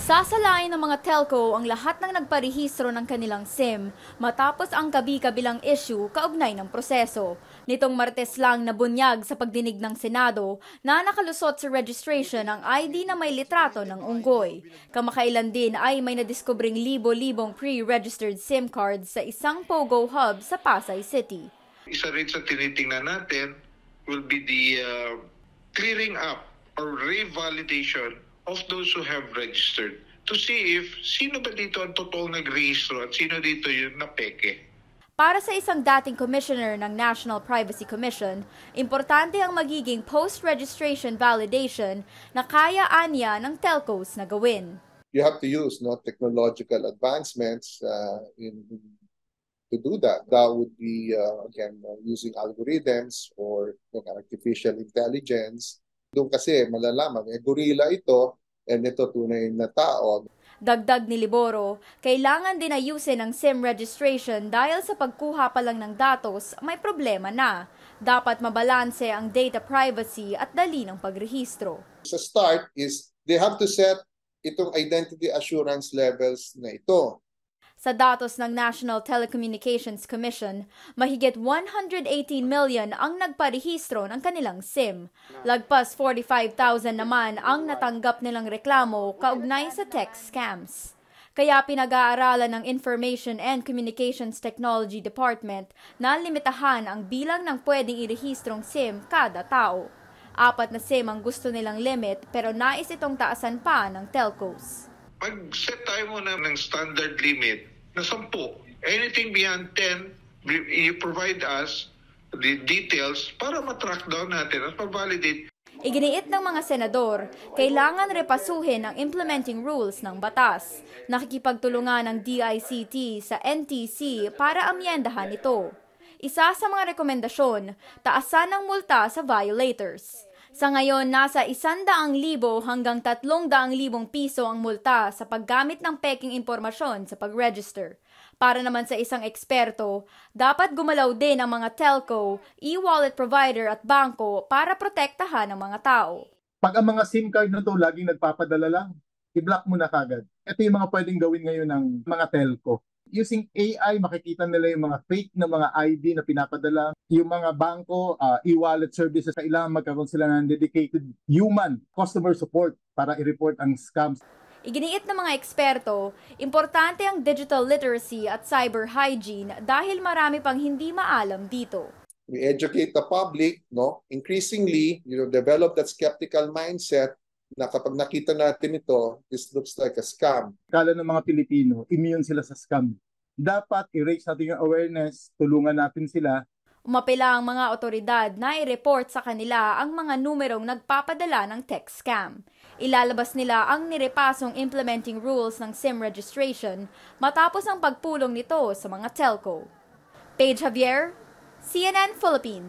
Sasalain ng mga telco ang lahat ng nagparehistro ng kanilang SIM matapos ang kabi-kabilang issue kaugnay ng proseso. Nitong Martes lang nabunyag sa pagdinig ng Senado na nakalusot sa registration ang ID na may litrato ng unggoy. Kamakailan din ay may nadiskubring libo-libong pre-registered SIM cards sa isang POGO hub sa Pasay City. Isa rin sa tinitingnan natin will be the clearing up or revalidation of those who have registered to see if sino ba dito ang totoong nagrehistro at sino dito yung napeke. Para sa isang dating commissioner ng National Privacy Commission, importante ang magiging post-registration validation na kayaan niya ng telcos na gawin. You have to use technological advancements to do that. That would be, using algorithms or artificial intelligence. Doon kasi malalaman, gorilla ito, and ito tunay na tao. Dagdag ni Liboro, kailangan din ayusin ang SIM registration dahil sa pagkuha pa lang ng datos may problema na. Dapat mabalanse ang data privacy at dali ng pagrehistro. Sa start is they have to set itong identity assurance levels na ito. Sa datos ng National Telecommunications Commission, mahigit 118 million ang nagparehistro ng kanilang SIM. Lagpas 45,000 naman ang natanggap nilang reklamo kaugnay sa text scams. Kaya pinag-aaralan ng Information and Communications Technology Department na limitahan ang bilang ng pwedeng irehistrong SIM kada tao. 4 na SIM ang gusto nilang limit pero nais itong taasan pa ng telcos. Mag-set tayo muna ng standard limit na 10. Anything beyond 10, you provide us the details para matrack down natin at ma-validate. Iginiit ng mga senador, kailangan repasuhin ang implementing rules ng batas. Nakikipagtulungan ng DICT sa NTC para amyendahan ito. Isa sa mga rekomendasyon, taasan ng multa sa violators. Sa ngayon, nasa 100,000 hanggang 300,000 piso ang multa sa paggamit ng peking impormasyon sa pag-register. Para naman sa isang eksperto, dapat gumalaw din ang mga telco, e-wallet provider at bangko para protektahan ang mga tao. Pag ang mga SIM card na to laging nagpapadala lang, i-block mo na kagad. Ito yung mga pwedeng gawin ngayon ng mga telco. Using AI, makikita nila yung mga fake na mga ID na pinapadala. Yung mga bangko, e-wallet services, kailangan magkaroon sila ng dedicated human customer support para i-report ang scams. Iginiit ng mga eksperto, importante ang digital literacy at cyber hygiene dahil marami pang hindi maalam dito. We educate the public, increasingly, develop that skeptical mindset na kapag nakita natin ito, this looks like a scam. Kala ng mga Pilipino, immune sila sa scam. Dapat i-raise natin yung awareness, tulungan natin sila. Umapela ang mga otoridad na i-report sa kanila ang mga numerong nagpapadala ng text scam. Ilalabas nila ang nirepasong implementing rules ng SIM registration matapos ang pagpulong nito sa mga telco. Paige Javier, CNN Philippines.